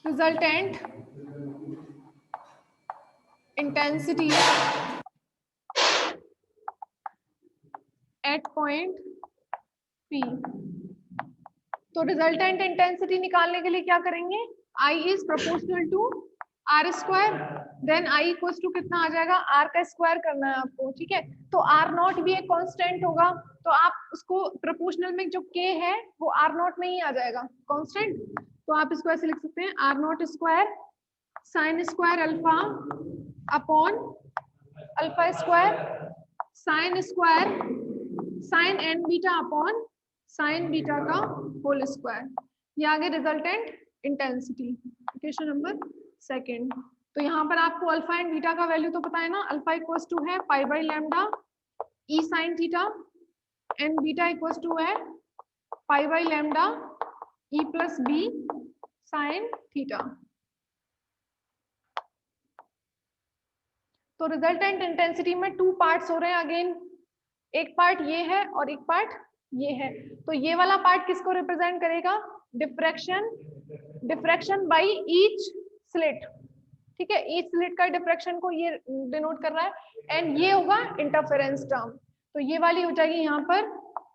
Resultant intensity at point P. तो resultant intensity निकालने के लिए क्या करेंगे? I is proportional to R square, then I equal to कितना आ जाएगा? R का स्क्वायर करना है आपको, ठीक है। तो R नॉट भी एक कांस्टेंट होगा, तो आप उसको प्रोपोर्शनल में जो K है वो R नॉट में ही आ जाएगा कांस्टेंट, तो आप इसको ऐसे लिख सकते हैं R not square sine square alpha upon alpha square sine square sine N beta upon sine beta का होल स्क्वायर। ये आगे resultant intensity, equation number second. तो यहाँ पर आपको अल्फा एंड बीटा का वैल्यू तो पता है ना, अल्फा इक्वल्स टू है pi by lambda E sine theta and beta equals to है pi by lambda E plus B sine theta. तो रिजल्टेंट इंटेंसिटी में टू पार्ट्स हो रहे हैं अगेन, एक पार्ट ये है और एक पार्ट ये है। तो ये वाला पार्ट किसको रिप्रेजेंट करेगा? Diffraction, diffraction by each slit, ठीक है। ईच स्लिट का डिफ्रैक्शन को ये डिनोट कर रहा है एंड ये होगा इंटरफेरेंस टर्म। तो ये वाली हो जाएगी यहाँ पर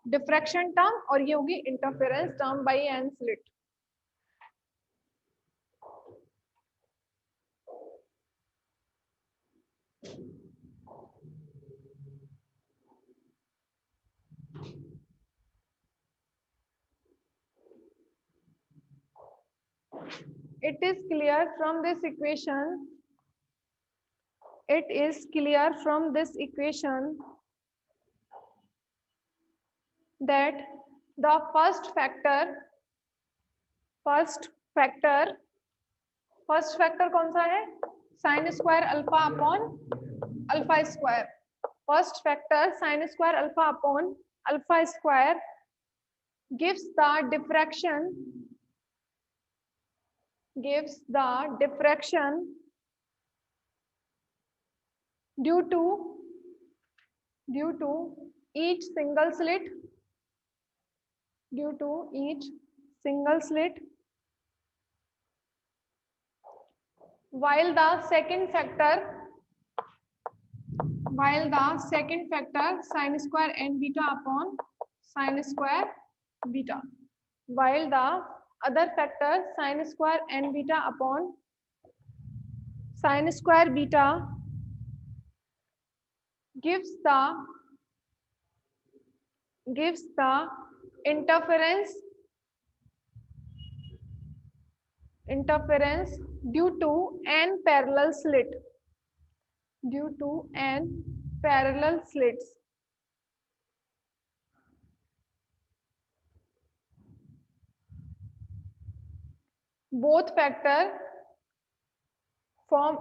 डिफ्रैक्शन टर्म और ये होगी interference term by N slit. It is clear from this equation, it is clear from this equation that the first factor कौन सा है? Sine square alpha upon alpha square. First factor sign square alpha upon alpha square gives the diffraction due to each single slit, while the second factor sin square n beta upon sin square beta, while the other factor sin square n beta upon sin square beta gives the interference due to n parallel slits. Both factor form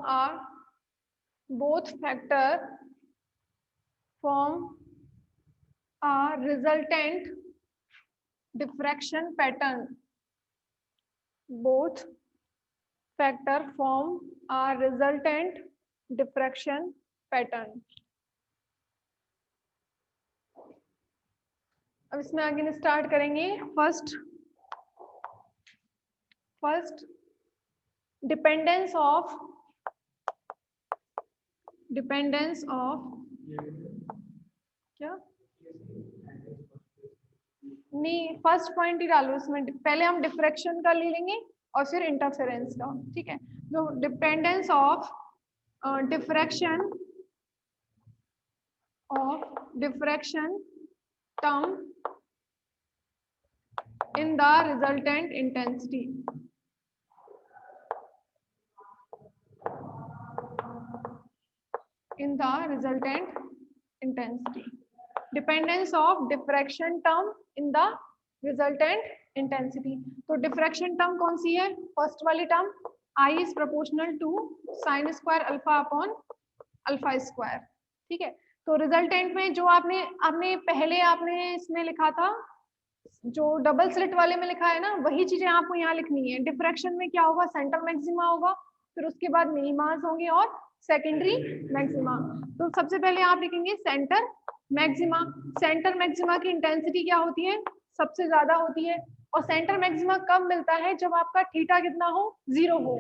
a resultant diffraction pattern. Both factor form a resultant diffraction pattern. अब इसमें आगे start करेंगे। First dependence of क्या नहीं, first point ही डालो इसमें। पहले हम डिफ्रैक्शन का ले लेंगे और फिर इंटरफेरेंस का, ठीक है। तो dependence of diffraction term in the resultant intensity. Dependence of diffraction term in the resultant intensity. तो diffraction term कौन सी है? फर्स्ट वाली term I is proportional to sin square alpha upon alpha square, ठीक है। तो रिजल्टेंट में जो आपने पहले इसमें लिखा था, जो डबल स्लिट वाले में लिखा है ना, वही चीजें आपको यहाँ लिखनी है। डिफ्रैक्शन में क्या होगा? सेंटर मैक्सिमा होगा, फिर उसके बाद मिनिमास होंगे और सेकेंडरी मैक्सिमा। तो सबसे पहले आप लिखेंगे सेंटर मैक्सिमा। सेंटर मैक्सिमा की इंटेंसिटी क्या होती है? सबसे ज्यादा होती है। और सेंटर मैक्सिमा कब मिलता है? जब आपका थीटा कितना हो? 0 हो,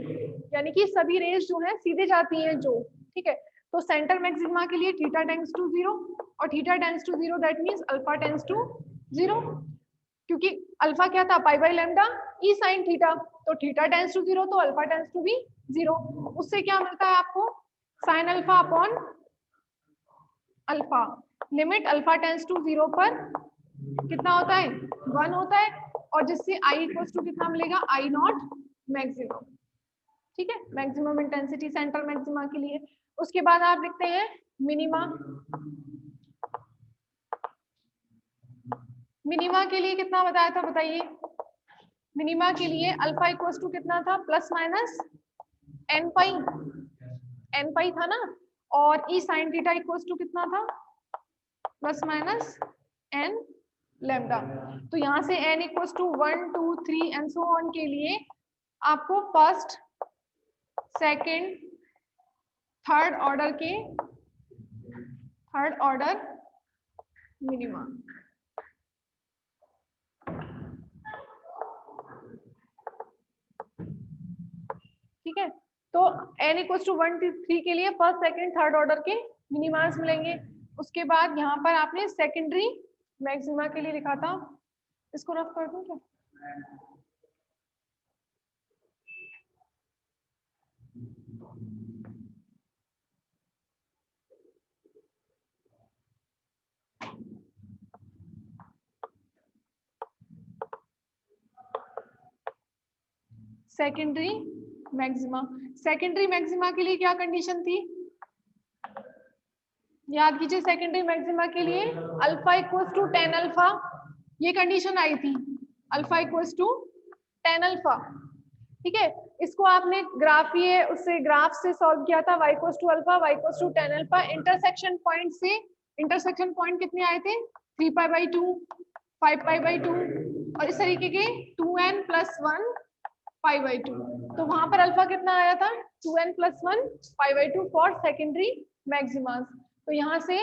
यानी कि सभी रेज जो है सीधे जाती हैं जो, ठीक है। तो सेंटर मैक्सिमा के लिए थीटा टेंड्स टू 0, और theta tends to 0 that means alpha tends to 0, क्योंकि अल्फा क्या था? Pi by lambda E sine theta. तो थीटा टेंड्स टू 0 तो अल्फा टेंड्स टू भी 0। उससे क्या मिलता है आपको? Sine alpha upon alpha. Limit alpha tends to 0 पर कितना होता है? 1 होता है। और जिससे आई इक्वल्स टू कितना मिलेगा? आई नॉट मैक्सिमम, ठीक है। मैक्सिमम इंटेंसिटी सेंटर मैक्सिमा के लिए। उसके बाद आप लिखते हैं मिनिमा। मिनिमा के लिए कितना बताया था बताइए? मिनिमा के लिए अल्फा इक्वल्स टू कितना था? Plus minus N pi, N pi था ना। और e sine theta equals to कितना था? Plus minus N lambda. तो यहाँ से n equals to 1 2 3 and so on के लिए आपको फर्स्ट सेकंड थर्ड ऑर्डर के थर्ड ऑर्डर मिनिमा, ठीक है। तो n इक्वल्स टू 1 2 3 के लिए फर्स्ट सेकंड थर्ड ऑर्डर के मिनिमास मिलेंगे। उसके बाद यहाँ पर आपने सेकेंडरी मैक्सिमा के लिए लिखा था, इसको रफ कर दूं क्या? Secondary maxima. सेकेंडरी मैक्सिमा के लिए क्या कंडीशन थी? याद कीजिए, सेकेंडरी मैक्सिमा के लिए alpha equals to tan alpha, ये कंडीशन आई थी, alpha equals to tan alpha, ठीक है। इसको आपने ग्राफीय उससे ग्राफ से सॉल्व किया था, y equals to alpha, y equals to tan alpha. Intersection point से, इंटरसेक्शन पॉइंट कितने आए थे? 3 पाई बाई 2, 5 पाई बाई 2 और इस तरीके के 2n प्लस 1 पाई बाई 2। तो वहां पर अल्फा कितना आया था? 2n plus 1 pi by 2 for secondary maximas. तो यहाँ से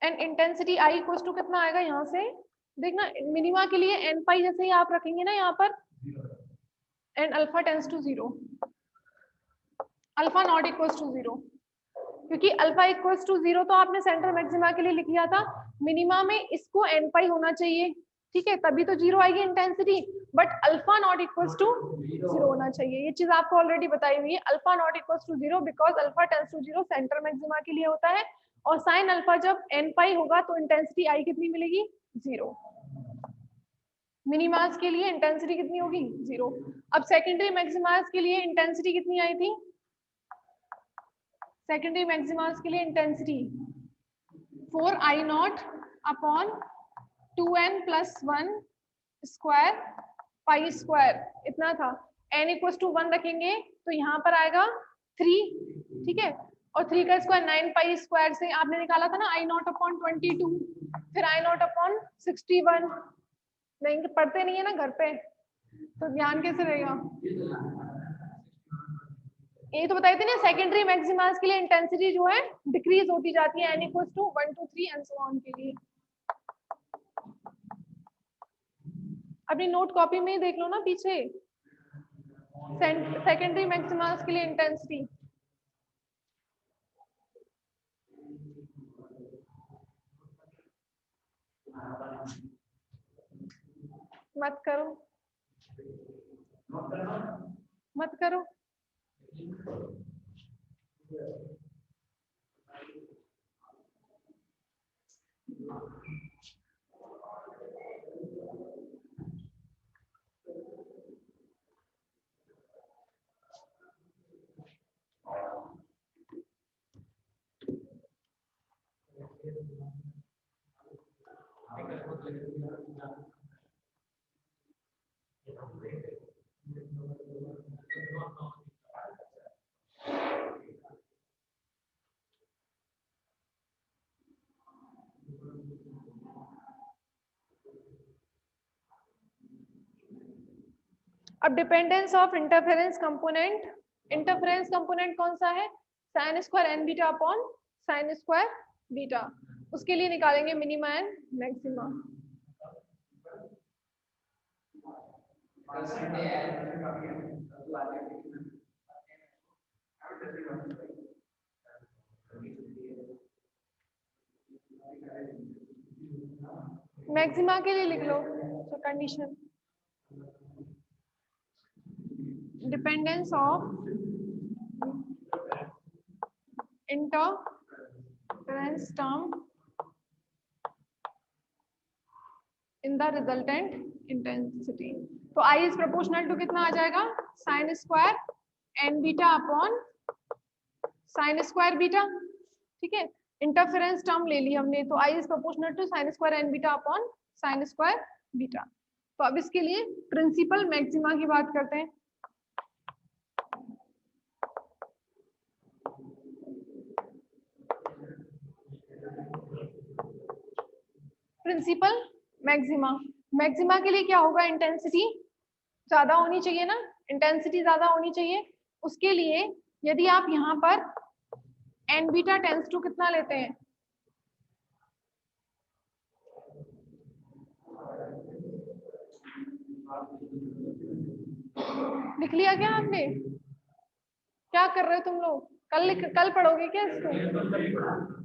N intensity I equals to कितना आएगा? यहाँ से देखना, मिनिमा के लिए एन पाई जैसे ही आप रखेंगे ना यहाँ पर, and alpha tends to 0, alpha not equals to 0, क्योंकि अल्फा इक्वल्स टू 0 तो आपने सेंटर मैक्सिमा के लिए लिख लिया था। मिनिमा में इसको एन पाई होना चाहिए, ठीक है, तभी तो 0 आएगी intensity. But alpha not equals to 0 होना चाहिए, ये चीज आपको ऑलरेडी बताई हुई है। Alpha not equals to 0 because alpha tends to 0 centre maxima के लिए होता है। और साइन अल्फा जब एन पाई होगा तो इंटेंसिटी आई कितनी मिलेगी? 0। मिनिमास के लिए इंटेंसिटी कितनी होगी? 0। अब सेकेंडरी मैक्सिमास के लिए इंटेंसिटी कितनी आई थी? सेकेंडरी मैक्सिमास के लिए intensity 4 I not upon 2n plus 1 square pi square, इतना था। n इक्वल्स टू 1 रखेंगे तो यहाँ पर आएगा 3, ठीक है। और 3 का स्क्वायर 9 पाई स्क्वायर से आपने निकाला था ना आई नॉट अपॉन 22, फिर आई नॉट अपॉन 61। नहीं पढ़ते नहीं है ना घर पे, तो ध्यान कैसे रहेगा? ये तो बताए थे ना, सेकेंडरी मैक्सिमास के लिए इंटेंसिटी जो है डिक्रीज होती जाती है n equals to 1 2 3 and so on के लिए। अपनी नोट कॉपी में ही देख लो ना पीछे, सेकेंडरी मैक्सिमास के लिए इंटेंसिटी। मत करो, मत करो। अब dependence of interference component interference component कौन सा है? Sine square N beta upon sine square beta. उसके लिए निकालेंगे मिनिमा एंड मैक्सिमा। मैक्सिमा के लिए लिख लो तो condition dependence of interference term in the resultant intensity. तो आई इज प्रोपोर्शनल टू कितना आ जाएगा? Sine square N beta upon sine square beta. ठीक है, इंटरफेरेंस टर्म ले ली हमने, तो I is proportional to sine square N beta upon sine square beta. तो अब इसके लिए प्रिंसिपल मैक्सिमा की बात करते हैं। प्रिंसिपल मैक्सिमा, मैक्सिमा के लिए क्या होगा? इंटेंसिटी ज्यादा होनी चाहिए ना, इंटेंसिटी ज्यादा होनी चाहिए। उसके लिए यदि आप यहाँ पर एन बीटा टेंस टू कितना लेते हैं? लिख लिया क्या आपने? क्या कर रहे हो तुम लोग? कल पढ़ोगे क्या इसको?